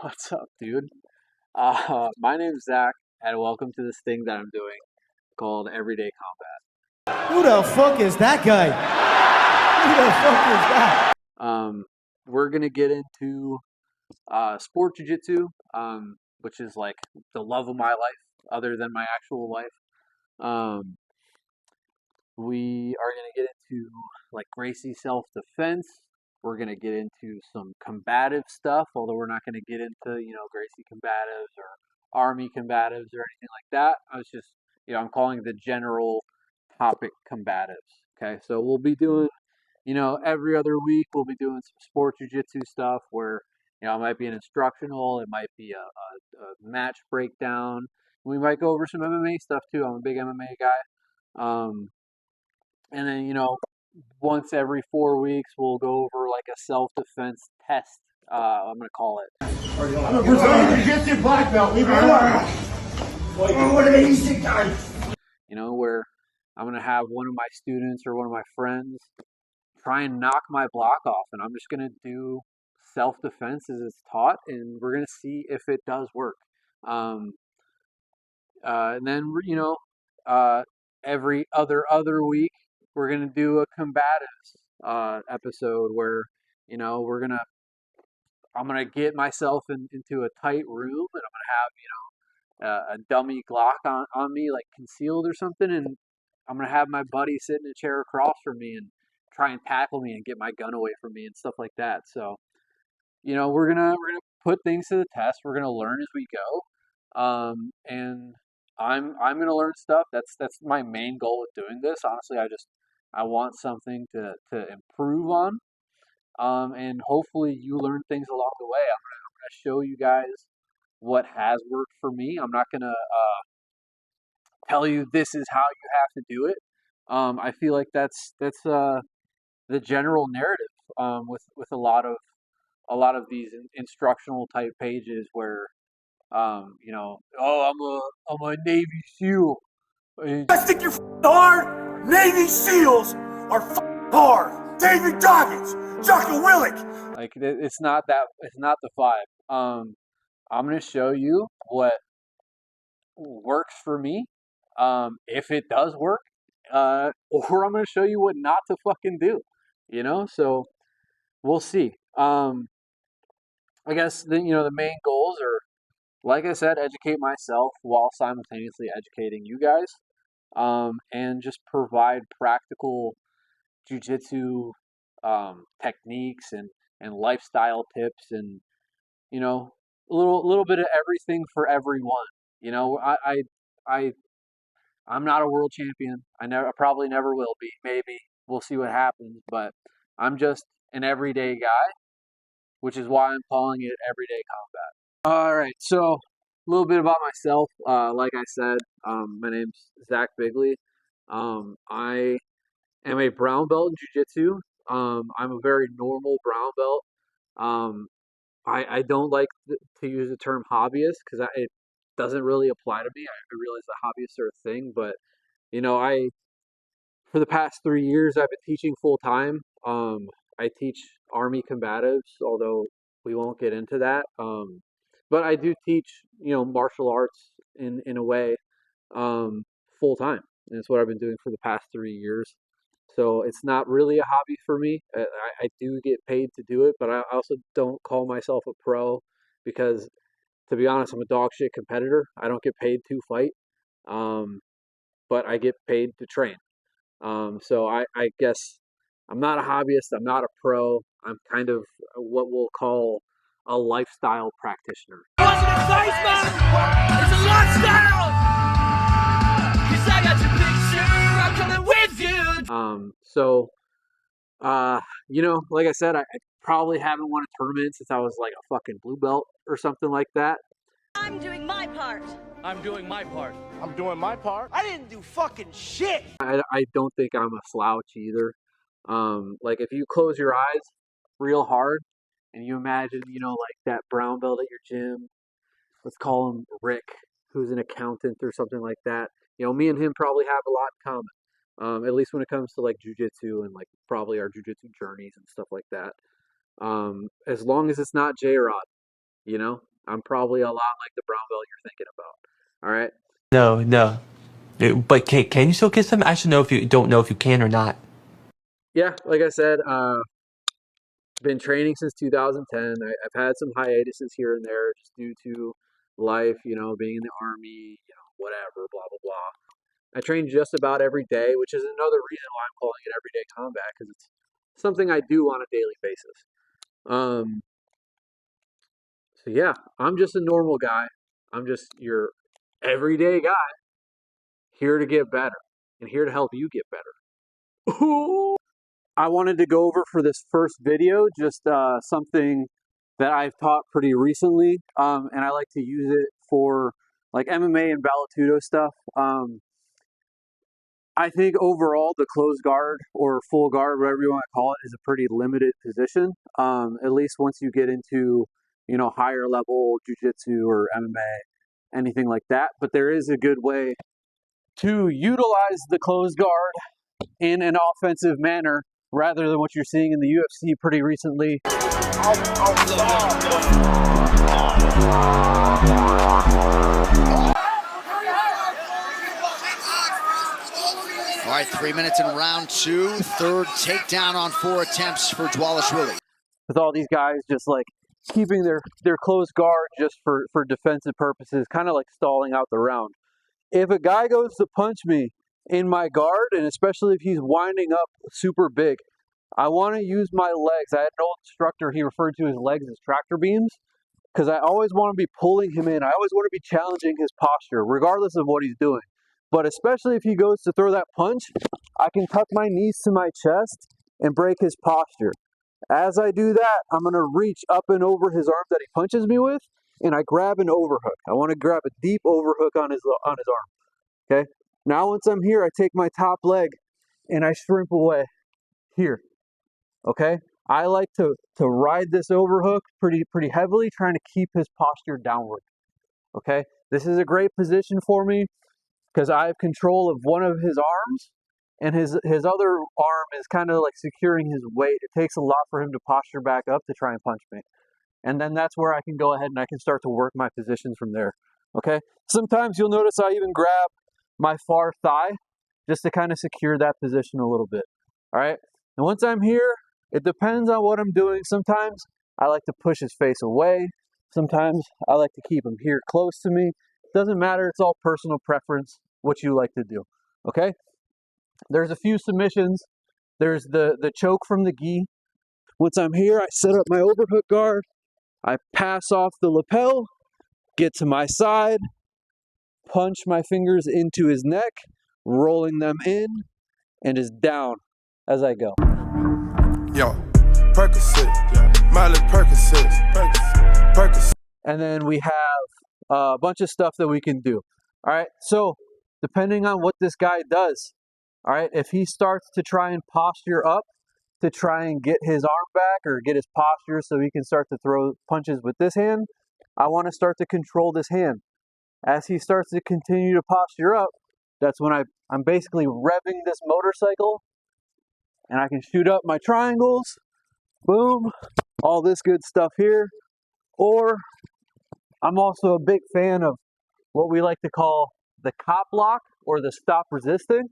What's up, dude? My name's Zach, and welcome to this thing that I'm doing called Everyday Who the fuck is that guy? Who the fuck is that? Combat. We're gonna get into sport jiu-jitsu, which is like the love of my life, other than my actual life. Um, we are gonna get into like Gracie self-defense. We're gonna get into some combative stuff, although we're not gonna get into Gracie combatives or Army combatives or anything like that. I was just I'm calling the general topic combatives. Okay, so we'll be doing every other week we'll be doing some sport jiu-jitsu stuff where it might be an instructional, it might be a match breakdown. We might go over some MMA stuff too. I'm a big MMA guy. And then once every 4 weeks we'll go over like a self-defense test. I'm gonna call it. I'm a Brazilian Jiu-Jitsu black belt. Leave me alone. What an easy guy. Where I'm gonna have one of my students or one of my friends try and knock my block off, and I'm just gonna do self-defense as it's taught, and we're gonna see if it does work. Um, and then every other week we're gonna do a combatives episode where I'm gonna get myself into a tight room, and I'm gonna have a dummy Glock on me, like concealed or something, and I'm gonna have my buddy sit in a chair across from me and try and tackle me and get my gun away from me and stuff like that. So we're gonna put things to the test. We're gonna learn as we go, and I'm gonna learn stuff. That's my main goal with doing this. Honestly, I want something to improve on, and hopefully you learn things along the way. I'm gonna show you guys what has worked for me. I'm not gonna tell you this is how you have to do it. I feel like that's the general narrative with a lot of these instructional type pages where I'm a Navy SEAL. I think you're hard. Navy SEALs are hard. David Goggins, Jocko Willick. Like it's not the five. I'm gonna show you what works for me, if it does work, or I'm gonna show you what not to fucking do. So we'll see. I guess the main goals are, like I said, educate myself while simultaneously educating you guys, and just provide practical jujitsu techniques and lifestyle tips, and a little bit of everything for everyone. I I'm not a world champion. I probably never will be. Maybe we'll see what happens, but I'm just an everyday guy, which is why I'm calling it Everyday Combat. All right, so a little bit about myself. Like I said, my name's Zach Bigley. I am a brown belt in jiu-jitsu. I'm a very normal brown belt. Um, I don't like to use the term hobbyist because it doesn't really apply to me. I realize that hobbyists are a thing, but I for the past 3 years I've been teaching full time. I teach Army combatives, although we won't get into that. But I do teach martial arts in a way, full time, and it's what I've been doing for the past 3 years. So it's not really a hobby for me. I do get paid to do it, but I also don't call myself a pro because, to be honest, I'm a dog shit competitor. I don't get paid to fight, um, but I get paid to train. So I guess I'm not a hobbyist. I'm not a pro. I'm kind of what we'll call a lifestyle practitioner. It wasn't advice, man. It's a lifestyle. 'Cause I got your picture. I'm coming with you. Like I said, I probably haven't won a tournament since I was like a fucking blue belt or something like that. I'm doing my part. I'm doing my part. I'm doing my part. I didn't do fucking shit. I don't think I'm a slouch either. Like if you close your eyes real hard and you imagine, like that brown belt at your gym, let's call him Rick, who's an accountant or something like that. Me and him probably have a lot in common. At least when it comes to like jujitsu and like probably our jujitsu journeys and stuff like that. As long as it's not J-Rod, I'm probably a lot like the brown belt you're thinking about. All right. No, no. But can you still kiss them? I should know if you don't know if you can or not. Yeah, like I said, been training since 2010. I've had some hiatuses here and there just due to life, being in the army, whatever, blah blah blah. I train just about every day, which is another reason why I'm calling it everyday combat because it's something I do on a daily basis. Um, so yeah, I'm just a normal guy. I'm just your everyday guy here to get better and here to help you get better. I wanted to go over for this first video just something that I've taught pretty recently, and I like to use it for like MMA and Valetudo stuff. I think overall the closed guard or full guard, whatever you want to call it, is a pretty limited position. At least once you get into higher level jiu-jitsu or MMA, anything like that. But there is a good way to utilize the closed guard in an offensive manner rather than what you're seeing in the UFC pretty recently. All right, 3 minutes in round 2. Third takedown on 4 attempts for Dvalishvili. With all these guys just like keeping their closed guard just for defensive purposes, kind of like stalling out the round. If a guy goes to punch me in my guard, and especially if he's winding up super big, I want to use my legs. I had an old instructor, he referred to his legs as tractor beams, because I always want to be pulling him in. I always want to be challenging his posture, regardless of what he's doing. But especially if he goes to throw that punch, I can tuck my knees to my chest and break his posture. As I do that, I'm going to reach up and over his arm that he punches me with, and I grab an overhook. I want to grab a deep overhook on his arm. Okay? Now once I'm here, I take my top leg and I shrimp away here. Okay? I like to ride this overhook pretty heavily, trying to keep his posture downward. Okay? This is a great position for me because I have control of one of his arms, and his other arm is kind of like securing his weight. It takes a lot for him to posture back up to try and punch me. And then that's where I can go ahead and I can start to work my positions from there. Okay? Sometimes you'll notice I even grab my far thigh just to kind of secure that position a little bit. All right? And once I'm here, it depends on what I'm doing. Sometimes I like to push his face away. Sometimes I like to keep him here close to me. Doesn't matter. It's all personal preference, what you like to do. Okay? There's a few submissions. There's the choke from the gi. Once I'm here, I set up my overhook guard. I pass off the lapel, get to my side, punch my fingers into his neck, rolling them in, and is down as I go. Yo, Percocet, Miley Percocet, Percocet. And then we have a bunch of stuff that we can do. All right, so depending on what this guy does, all right, if he starts to try and posture up to try and get his arm back or get his posture so he can start to throw punches with this hand, I want to start to control this hand. As he starts to continue to posture up, that's when I'm basically revving this motorcycle, and I can shoot up my triangles, boom, all this good stuff here. Or I'm also a big fan of what we like to call the cop lock or the stop resisting.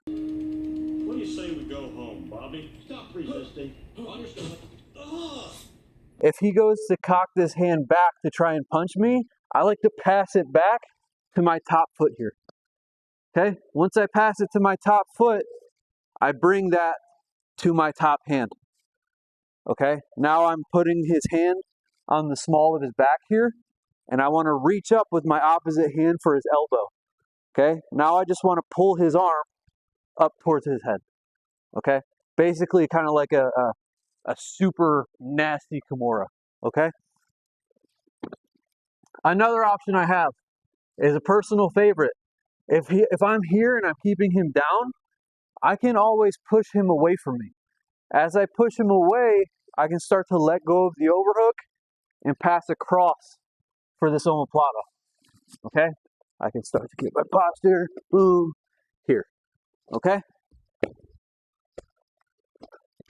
What do you say we go home, Bobby? Stop resisting. Understood. If he goes to cock this hand back to try and punch me, I like to pass it back to my top foot here. Okay? Once I pass it to my top foot, I bring that to my top hand. Okay? Now I'm putting his hand on the small of his back here, and I want to reach up with my opposite hand for his elbow. Okay? Now I just want to pull his arm up towards his head. Okay? Basically kind of like a super nasty Kimura. Okay? Another option I have is a personal favorite. If I'm here and I'm keeping him down, I can always push him away from me. As I push him away, I can start to let go of the overhook and pass across for this omoplata. Okay? I can start to get my posture, boom, here. Okay?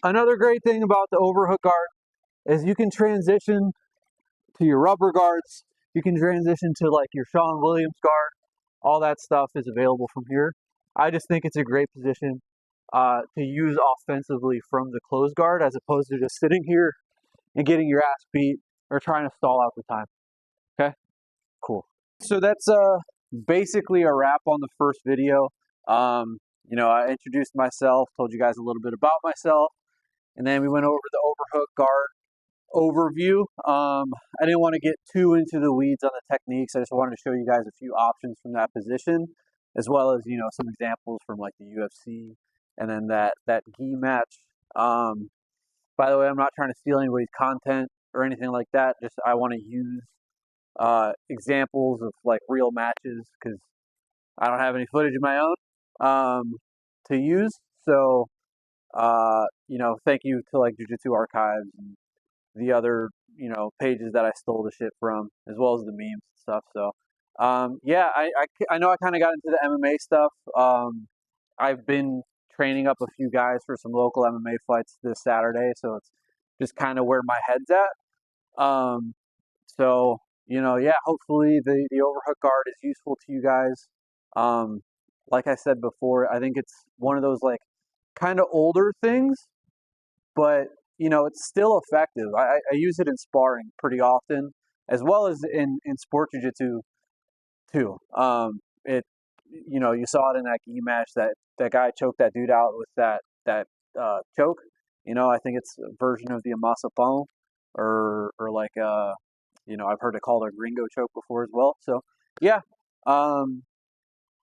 Another great thing about the overhook guard is you can transition to your rubber guards. You can transition to like your Sean Williams guard. All that stuff is available from here. I just think it's a great position to use offensively from the closed guard as opposed to just sitting here and getting your ass beat or trying to stall out the time. Okay, cool. So that's basically a wrap on the first video. You know, I introduced myself, told you guys a little bit about myself, and then we went over the overhook guard overview. I didn't want to get too into the weeds on the techniques. I just wanted to show you guys a few options from that position, as well as, you know, some examples from like the UFC and then that gi match. By the way, I'm not trying to steal anybody's content or anything like that. Just I want to use examples of like real matches because I don't have any footage of my own to use. So, you know, thank you to like Jiu-Jitsu Archives and the other, you know, pages that I stole the shit from, as well as the memes and stuff. So, yeah, I know I kind of got into the MMA stuff. I've been training up a few guys for some local MMA fights this Saturday, so it's just kind of where my head's at. So, you know, yeah, hopefully the overhook guard is useful to you guys. Like I said before, I think it's one of those like kind of older things, but you know, it's still effective. I use it in sparring pretty often, as well as in sport jiu-jitsu too. You know, you saw it in that gi match that guy choked that dude out with that choke. You know, I think it's a version of the amasapão or like you know, I've heard it called a gringo choke before as well. So yeah,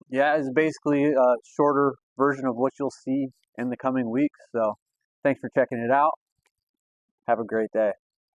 yeah, it's basically a shorter version of what you'll see in the coming weeks. So thanks for checking it out. Have a great day.